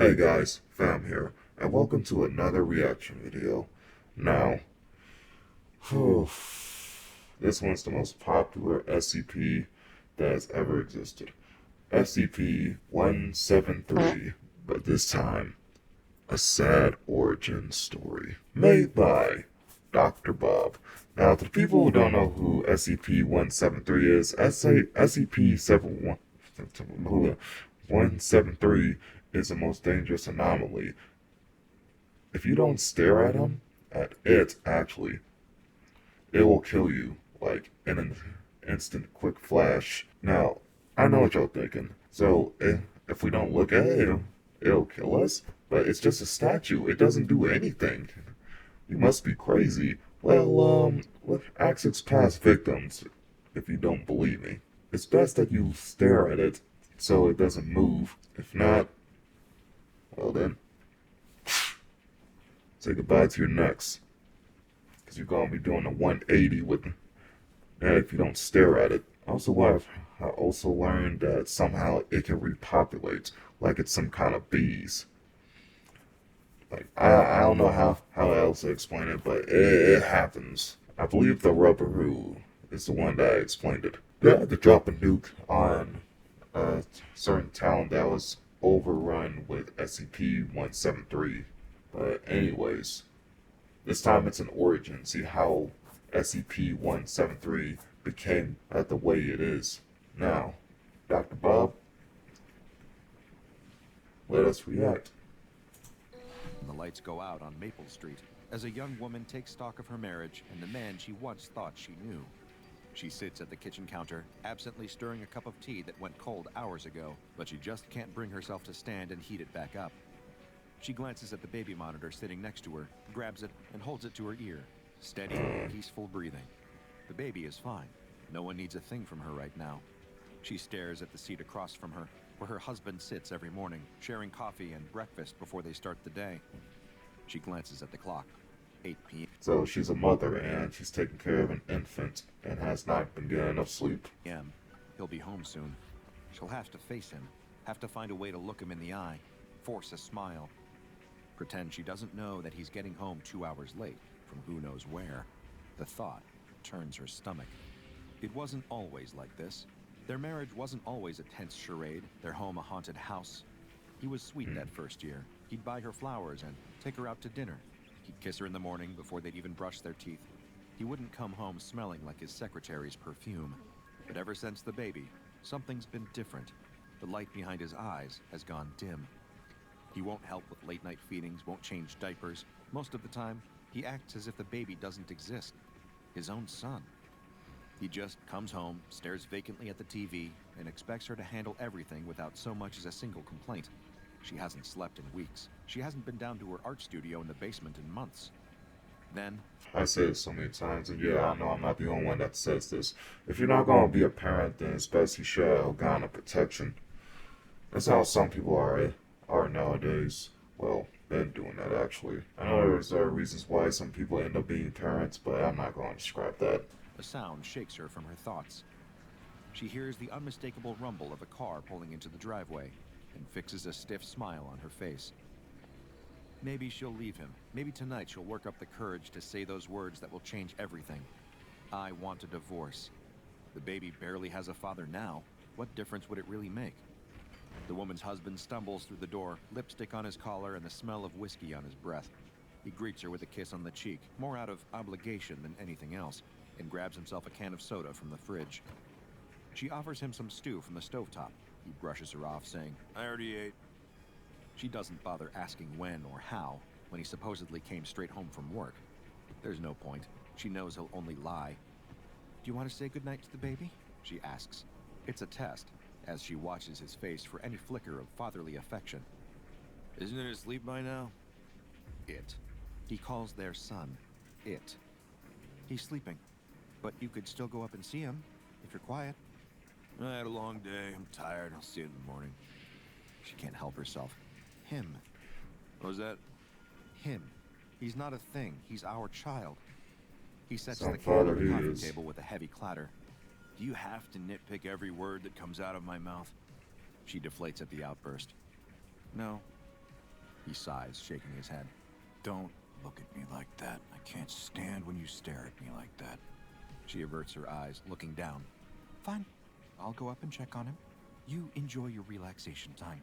Hey guys, Fam here, and welcome to another reaction video. Now, this one's the most popular SCP that has ever existed. SCP-173, but this time, a sad origin story, made by Dr. Bob. Now, to the people who don't know who SCP-173 is, SCP-173 is the most dangerous anomaly. If you don't stare at it actually, it will kill you, like in an instant quick flash. Now, I know what y'all thinking. So, if we don't look at it, it'll kill us? But it's just a statue. It doesn't do anything. You must be crazy. Well, ask its past victims if you don't believe me. It's best that you stare at it so it doesn't move. If not, well then, say goodbye to your necks. Because you're going to be doing a 180 with that if you don't stare at it. I also learned that somehow it can repopulate, like it's some kind of bees. Like, I don't know how else to explain it, but it happens. I believe the Rubberoo is the one that explained it. They had to drop a nuke on a certain town that was overrun with SCP-173. But anyways, this time it's an origin. See how SCP-173 became the way it is. Now, Dr. Bob, let us react. The lights go out on Maple Street as a young woman takes stock of her marriage and the man she once thought she knew. She sits at the kitchen counter, absently stirring a cup of tea that went cold hours ago, but she just can't bring herself to stand and heat it back up. She glances at the baby monitor sitting next to her, grabs it, and holds it to her ear. Steady, peaceful breathing. The baby is fine. No one needs a thing from her right now. She stares at the seat across from her, where her husband sits every morning, sharing coffee and breakfast before they start the day. She glances at the clock. 8 p.m. So she's a mother and she's taking care of an infant and has not been getting enough sleep. He'll be home soon. She'll have to face him, have to find a way to look him in the eye, force a smile. Pretend she doesn't know that he's getting home 2 hours late from who knows where. The thought turns her stomach. It wasn't always like this. Their marriage wasn't always a tense charade, their home a haunted house. He was sweet that first year. He'd buy her flowers and take her out to dinner. He'd kiss her in the morning before they'd even brush their teeth. He wouldn't come home smelling like his secretary's perfume. But ever since the baby, something's been different. The light behind his eyes has gone dim. He won't help with late-night feedings, won't change diapers. Most of the time, he acts as if the baby doesn't exist. His own son. He just comes home, stares vacantly at the TV, and expects her to handle everything without so much as a single complaint. She hasn't slept in weeks. She hasn't been down to her art studio in the basement in months. Then, I say this so many times, and yeah, I know I'm not the only one that says this. If you're not going to be a parent, then it's best you should have a gun of protection. That's how some people are nowadays. Well, been doing that actually. I know there's reasons why some people end up being parents, but I'm not going to describe that. a sound shakes her from her thoughts. She hears the unmistakable rumble of a car pulling into the driveway and fixes a stiff smile on her face. Maybe she'll leave him. Maybe tonight she'll work up the courage to say those words that will change everything. I want a divorce. The baby barely has a father now. What difference would it really make? The woman's husband stumbles through the door, lipstick on his collar and the smell of whiskey on his breath. He greets her with a kiss on the cheek, more out of obligation than anything else, and grabs himself a can of soda from the fridge. She offers him some stew from the stovetop. He brushes her off, saying, "I already ate." She doesn't bother asking when or how, when he supposedly came straight home from work. There's no point. She knows he'll only lie. "Do you want to say goodnight to the baby?" she asks. It's a test, as she watches his face for any flicker of fatherly affection. "Isn't it asleep by now?" It. He calls their son it. "He's sleeping, but you could still go up and see him, if you're quiet." "I had a long day. I'm tired. I'll see you in the morning." She can't help herself. Him. What was that? Him. He's not a thing. He's our child. He sets the can on the coffee table with a heavy clatter. "Do you have to nitpick every word that comes out of my mouth?" She deflates at the outburst. "No, He sighs, shaking his head. Don't look at me like that. I can't stand when you stare at me like that. She averts her eyes, looking down. Fine. I'll go up and check on him. You enjoy your relaxation time.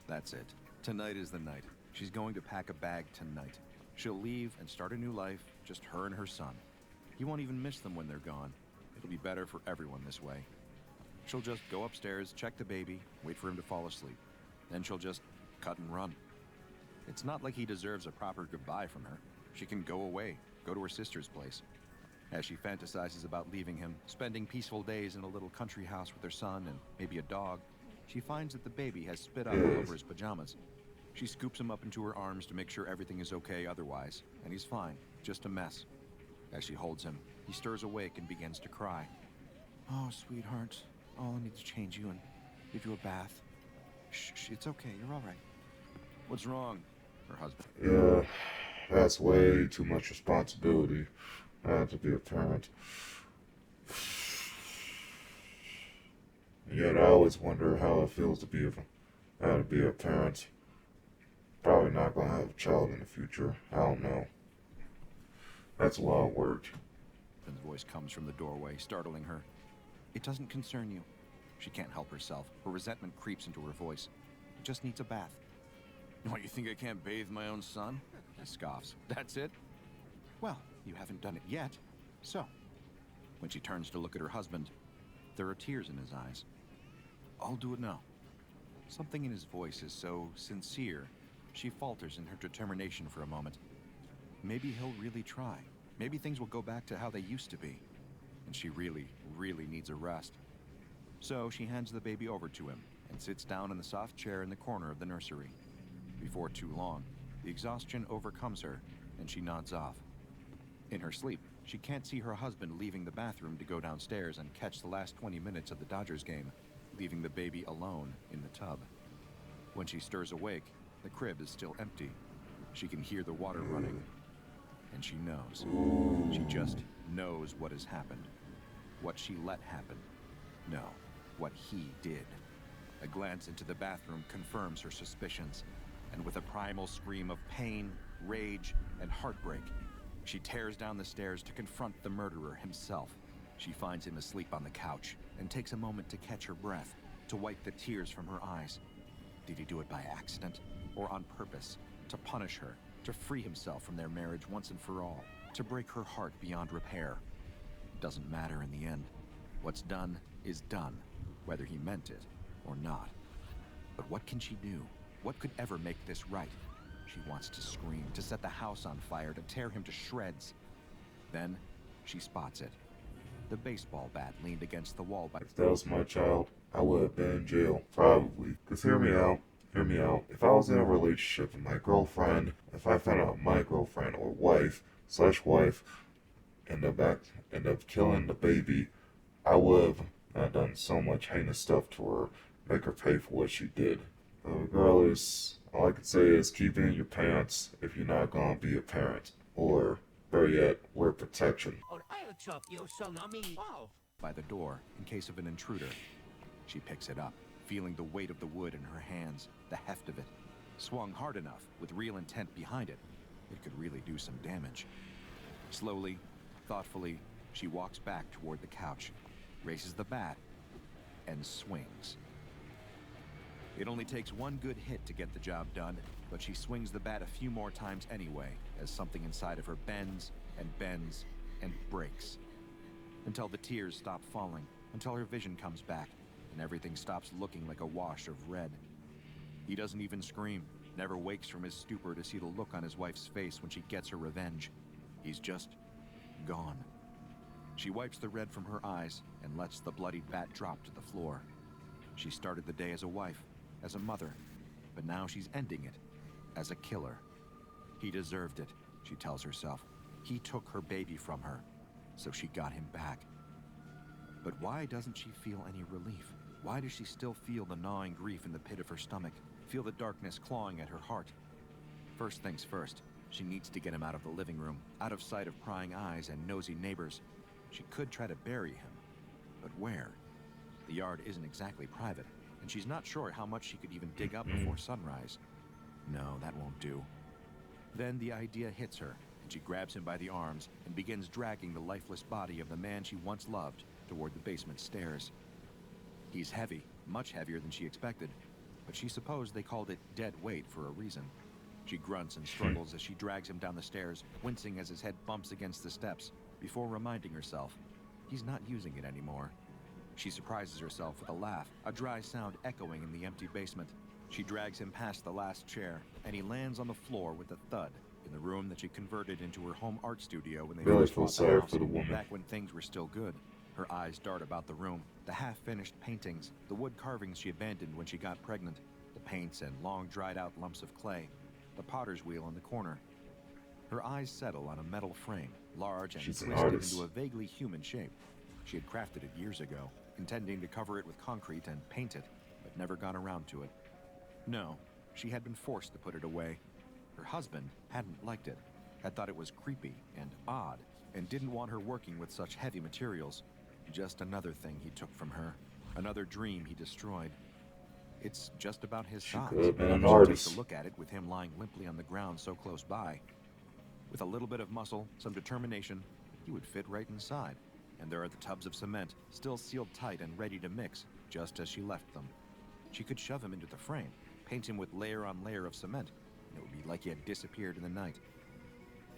That's it. Tonight is the night. She's going to pack a bag tonight. She'll leave and start a new life, just her and her son. He won't even miss them when they're gone. It'll be better for everyone this way. She'll just go upstairs, check the baby, wait for him to fall asleep. Then she'll just cut and run. It's not like he deserves a proper goodbye from her. She can go away, go to her sister's place. As she fantasizes about leaving him, spending peaceful days in a little country house with her son and maybe a dog, she finds that the baby has spit out all over his pajamas. She scoops him up into her arms to make sure everything is okay otherwise, and he's fine, just a mess. As she holds him, he stirs awake and begins to cry. Oh, sweetheart, I need to change you and give you a bath. Shh, it's okay, you're all right. What's wrong? Her husband. Yeah, that's way too much responsibility. I have to be a parent. And yet I always wonder how it feels to be a parent. Probably not gonna have a child in the future. I don't know. That's a lot of work. His voice comes from the doorway, startling her. It doesn't concern you. She can't help herself. Her resentment creeps into her voice. He just needs a bath. What, you think I can't bathe my own son? He scoffs. That's it? Well, you haven't done it yet. So, when she turns to look at her husband, there are tears in his eyes. I'll do it now. Something in his voice is so sincere, she falters in her determination for a moment. Maybe he'll really try. Maybe things will go back to how they used to be. And she really, really needs a rest. So she hands the baby over to him and sits down in the soft chair in the corner of the nursery. Before too long, the exhaustion overcomes her, and she nods off. In her sleep, she can't see her husband leaving the bathroom to go downstairs and catch the last 20 minutes of the Dodgers game, leaving the baby alone in the tub. When she stirs awake, the crib is still empty. She can hear the water running, and she knows. She just knows what has happened. What she let happen. No, what he did. A glance into the bathroom confirms her suspicions, and with a primal scream of pain, rage, and heartbreak, she tears down the stairs to confront the murderer himself. She finds him asleep on the couch and takes a moment to catch her breath, to wipe the tears from her eyes. Did he do it by accident or on purpose? To punish her, to free himself from their marriage once and for all, to break her heart beyond repair. It doesn't matter in the end. What's done is done, whether he meant it or not. But what can she do? What could ever make this right? She wants to scream, to set the house on fire, to tear him to shreds. Then, she spots it. The baseball bat leaned against the wall by... If that was my child, I would have been in jail. Probably. Cause hear me out. Hear me out. If I was in a relationship with my girlfriend, if I found out my girlfriend or wife/wife end up killing the baby, I would have done so much heinous stuff to her, make her pay for what she did. But regardless, all I can say is keep it in your pants if you're not gonna be a parent. Or, better yet, wear protection. By the door, in case of an intruder. She picks it up, feeling the weight of the wood in her hands, the heft of it. Swung hard enough, with real intent behind it, it could really do some damage. Slowly, thoughtfully, she walks back toward the couch, raises the bat, and swings. It only takes one good hit to get the job done, but she swings the bat a few more times anyway, as something inside of her bends and breaks. Until the tears stop falling, until her vision comes back, and everything stops looking like a wash of red. He doesn't even scream, never wakes from his stupor to see the look on his wife's face when she gets her revenge. He's just gone. She wipes the red from her eyes and lets the bloodied bat drop to the floor. She started the day as a wife, as a mother, but now she's ending it as a killer. He deserved it, she tells herself. He took her baby from her, so she got him back. But why doesn't she feel any relief? Why does she still feel the gnawing grief in the pit of her stomach, feel the darkness clawing at her heart? First things first, she needs to get him out of the living room, out of sight of prying eyes and nosy neighbors. She could try to bury him, but where? The yard isn't exactly private, and she's not sure how much she could even dig up before sunrise. No, that won't do. Then the idea hits her, and she grabs him by the arms and begins dragging the lifeless body of the man she once loved toward the basement stairs. He's heavy, much heavier than she expected, but she supposed they called it dead weight for a reason. She grunts and struggles as she drags him down the stairs, wincing as his head bumps against the steps, before reminding herself he's not using it anymore. She surprises herself with a laugh, a dry sound echoing in the empty basement. She drags him past the last chair, and he lands on the floor with a thud in the room that she converted into her home art studio when they Really first feel bought the sorry house, for the woman. back when things were still good. Her eyes dart about the room, the half-finished paintings, the wood carvings she abandoned when she got pregnant, the paints and long dried-out lumps of clay, the potter's wheel in the corner. Her eyes settle on a metal frame, large and She's an twisted artist. into a vaguely human shape. She had crafted it years ago, intending to cover it with concrete and paint it, but never got around to it. No, she had been forced to put it away. Her husband hadn't liked it, had thought it was creepy and odd, and didn't want her working with such heavy materials. Just another thing he took from her, another dream he destroyed. It's just about his She size. could have been an She artist. takes a look at it with him lying limply on the ground so close by. With a little bit of muscle, some determination, he would fit right inside. And there are the tubs of cement, still sealed tight and ready to mix, just as she left them. She could shove him into the frame, paint him with layer on layer of cement, and it would be like he had disappeared in the night.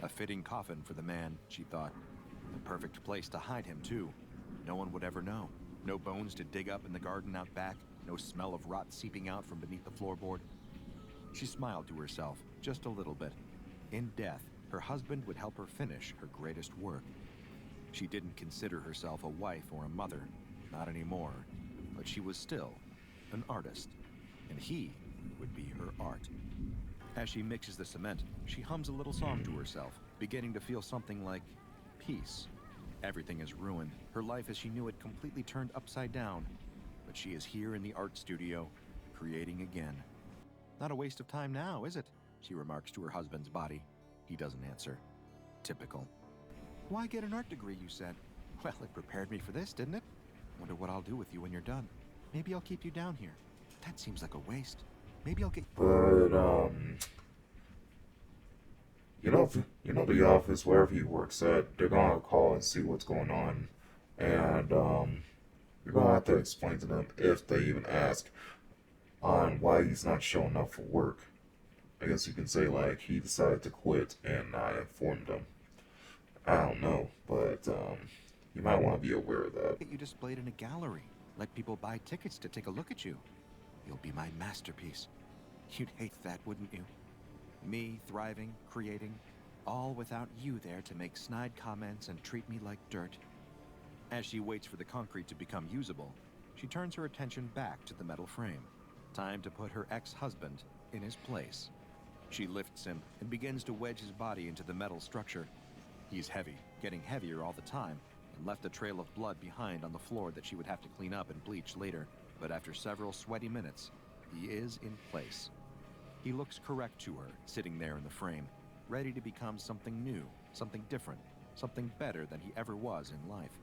A fitting coffin for the man, she thought. The perfect place to hide him, too. No one would ever know. No bones to dig up in the garden out back, no smell of rot seeping out from beneath the floorboard. She smiled to herself, just a little bit. In death, her husband would help her finish her greatest work. She didn't consider herself a wife or a mother, not anymore, but she was still an artist, and he would be her art. As she mixes the cement, she hums a little song to herself, beginning to feel something like peace. Everything is ruined, her life as she knew it completely turned upside down, but she is here in the art studio, creating again. Not a waste of time now, is it? She remarks to her husband's body. He doesn't answer. Typical. Why get an art degree, you said? Well, it prepared me for this, didn't it? Wonder what I'll do with you when you're done. Maybe I'll keep you down here. That seems like a waste. Maybe I'll get... But you know the office wherever he works at, they're gonna call and see what's going on, and you're gonna have to explain to them if they even ask on why he's not showing up for work. I guess you can say like he decided to quit and I informed them. I don't know, but you might want to be aware of that. Get you displayed in a gallery. Let people buy tickets to take a look at you. You'll be my masterpiece. You'd hate that, wouldn't you? Me thriving, creating, all without you there to make snide comments and treat me like dirt. As she waits for the concrete to become usable, she turns her attention back to the metal frame. Time to put her ex-husband in his place. She lifts him and begins to wedge his body into the metal structure. He's heavy, getting heavier all the time, and left a trail of blood behind on the floor that she would have to clean up and bleach later. But after several sweaty minutes, he is in place. He looks correct to her, sitting there in the frame, ready to become something new, something different, something better than he ever was in life.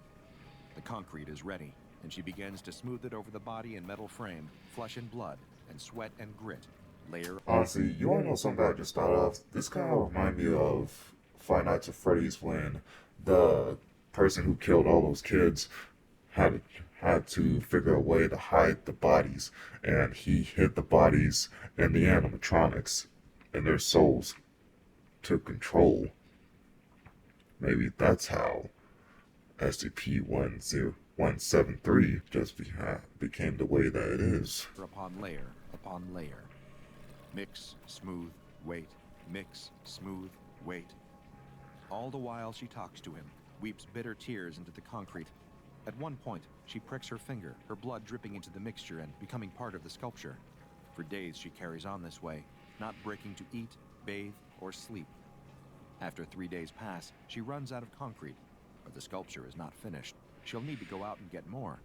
The concrete is ready, and she begins to smooth it over the body and metal frame, flesh and blood, and sweat and grit, layer... Honestly, you wanna know something I just thought of? This kind of remind me of Five Nights at Freddy's when the person who killed all those kids had to figure a way to hide the bodies, and he hid the bodies in the animatronics, and their souls took control. Maybe that's how SCP-173 just became the way that it is. upon layer upon layer. Mix, smooth, wait, mix, smooth, wait. All the while she talks to him, weeps bitter tears into the concrete. At one point, she pricks her finger, her blood dripping into the mixture and becoming part of the sculpture. For days she carries on this way, not breaking to eat, bathe, or sleep. After 3 days pass, she runs out of concrete, but the sculpture is not finished. She'll need to go out and get more.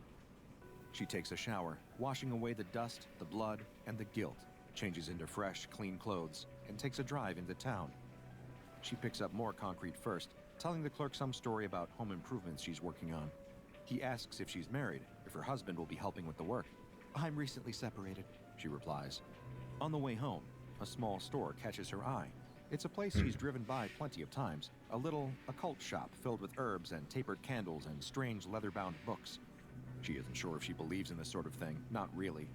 She takes a shower, washing away the dust, the blood, and the guilt, changes into fresh, clean clothes, and takes a drive into town. She picks up more concrete first, telling the clerk some story about home improvements she's working on. He asks if she's married, if her husband will be helping with the work. I'm recently separated, she replies. On the way home, A small store catches her eye. It's a place she's driven by plenty of times, a little occult shop filled with herbs and tapered candles and strange leather-bound books. She isn't sure if she believes in this sort of thing, not really,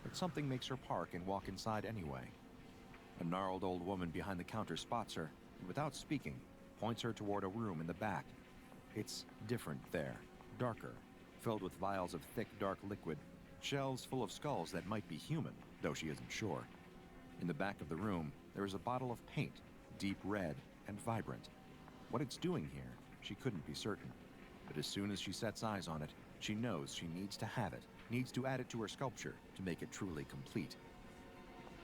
but something makes her park and walk inside anyway. A gnarled old woman behind the counter spots her, and without speaking, points her toward a room in the back. It's different there, darker, filled with vials of thick, dark liquid, shelves full of skulls that might be human, though she isn't sure. In the back of the room, there is a bottle of paint, deep red and vibrant. What it's doing here, she couldn't be certain, but as soon as she sets eyes on it, she knows she needs to have it, needs to add it to her sculpture to make it truly complete.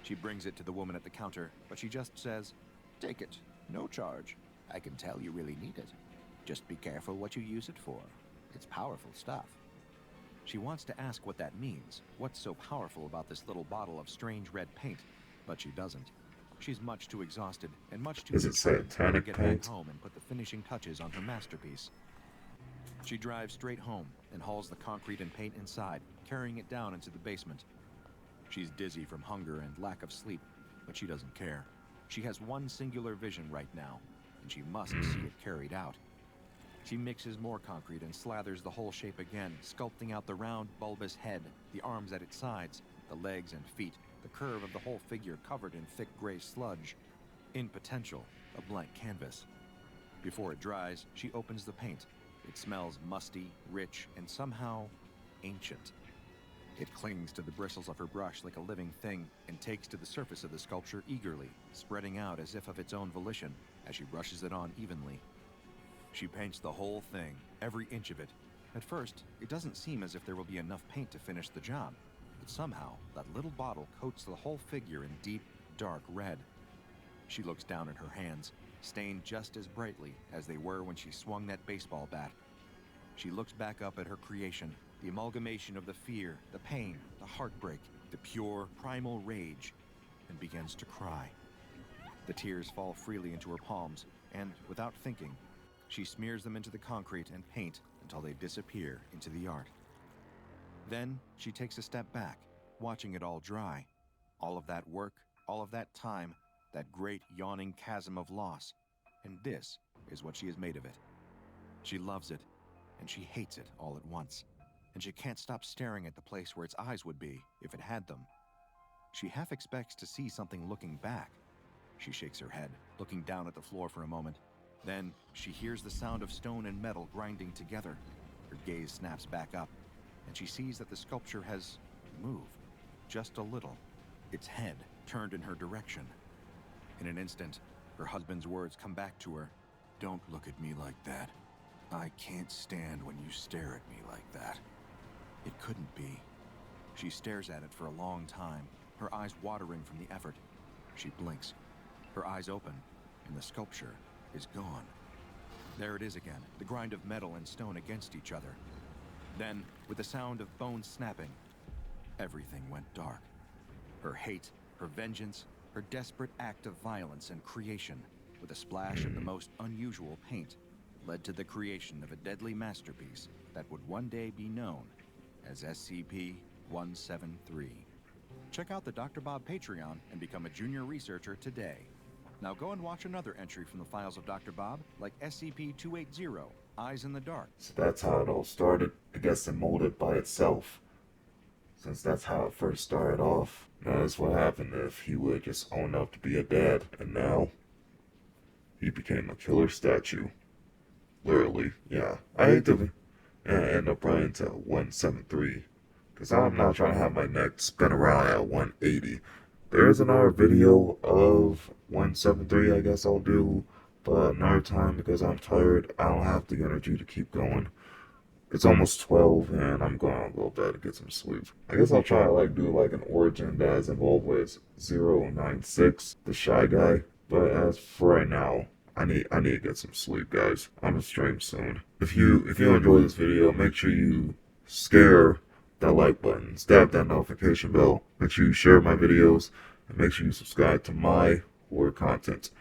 She brings it to the woman at the counter, but she just says, "Take it, no charge. I can tell you really need it. Just be careful what you use it for. It's powerful stuff." She wants to ask what that means, what's so powerful about this little bottle of strange red paint, but she doesn't. She's much too exhausted and much too Is it determined to satanic get paint? back home and put the finishing touches on her masterpiece. She drives straight home and hauls the concrete and paint inside, carrying it down into the basement. She's dizzy from hunger and lack of sleep, but she doesn't care. She has one singular vision right now, and she must see it carried out. She mixes more concrete and slathers the whole shape again, sculpting out the round, bulbous head, the arms at its sides, the legs and feet, the curve of the whole figure covered in thick gray sludge. In potential, a blank canvas. Before it dries, she opens the paint. It smells musty, rich, and somehow ancient. It clings to the bristles of her brush like a living thing and takes to the surface of the sculpture eagerly, spreading out as if of its own volition as she brushes it on evenly. She paints the whole thing, every inch of it. At first, it doesn't seem as if there will be enough paint to finish the job, but somehow that little bottle coats the whole figure in deep, dark red. She looks down at her hands, stained just as brightly as they were when she swung that baseball bat. She looks back up at her creation, the amalgamation of the fear, the pain, the heartbreak, the pure, primal rage, and begins to cry. The tears fall freely into her palms, and without thinking, she smears them into the concrete and paint until they disappear into the art. Then she takes a step back, watching it all dry. All of that work, all of that time, that great yawning chasm of loss. And this is what she has made of it. She loves it, and she hates it all at once. And she can't stop staring at the place where its eyes would be if it had them. She half expects to see something looking back. She shakes her head, looking down at the floor for a moment. Then she hears the sound of stone and metal grinding together. Her gaze snaps back up, and she sees that the sculpture has moved, just a little, its head turned in her direction. In an instant, her husband's words come back to her. "Don't look at me like that. I can't stand when you stare at me like that." It couldn't be. She stares at it for a long time, her eyes watering from the effort. She blinks. Her eyes open, and the sculpture is gone. There it is again, the grind of metal and stone against each other. Then, with the sound of bones snapping, everything went dark. Her hate, her vengeance, her desperate act of violence and creation, with a splash of the most unusual paint, led to the creation of a deadly masterpiece that would one day be known as SCP-173. Check out the Dr. Bob Patreon and become a junior researcher today. Now go and watch another entry from the files of Dr. Bob, like SCP-280, Eyes in the Dark. So that's how it all started. I guess it molded by itself. Since that's how it first started off. Notice what happened if he would just own up to be a dad. And now, he became a killer statue. Literally, yeah. I hate to end up running into 173. Because I'm not trying to have my neck spin around at 180. There is another video of 173 I guess I'll do. But another time because I'm tired. I don't have the energy to keep going. It's almost 12 and I'm going to go to bed to get some sleep. I guess I'll try to do an origin that is involved with 096, the shy guy. But as for right now, I need to get some sleep, guys. I'm gonna stream soon. If you enjoy this video, make sure you scare that like button, stab that notification bell, make sure you share my videos, and make sure you subscribe to my horror content,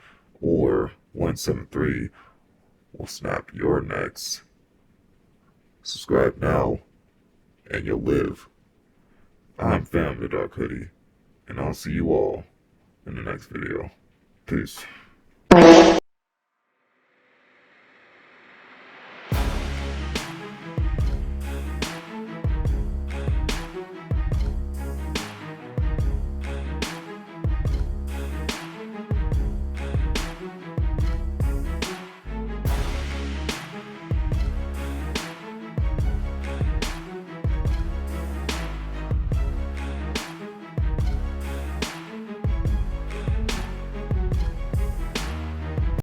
or 173 will snap your necks. Subscribe now, and you'll live. I'm Fam the Dark Hoodie, and I'll see you all in the next video. Peace.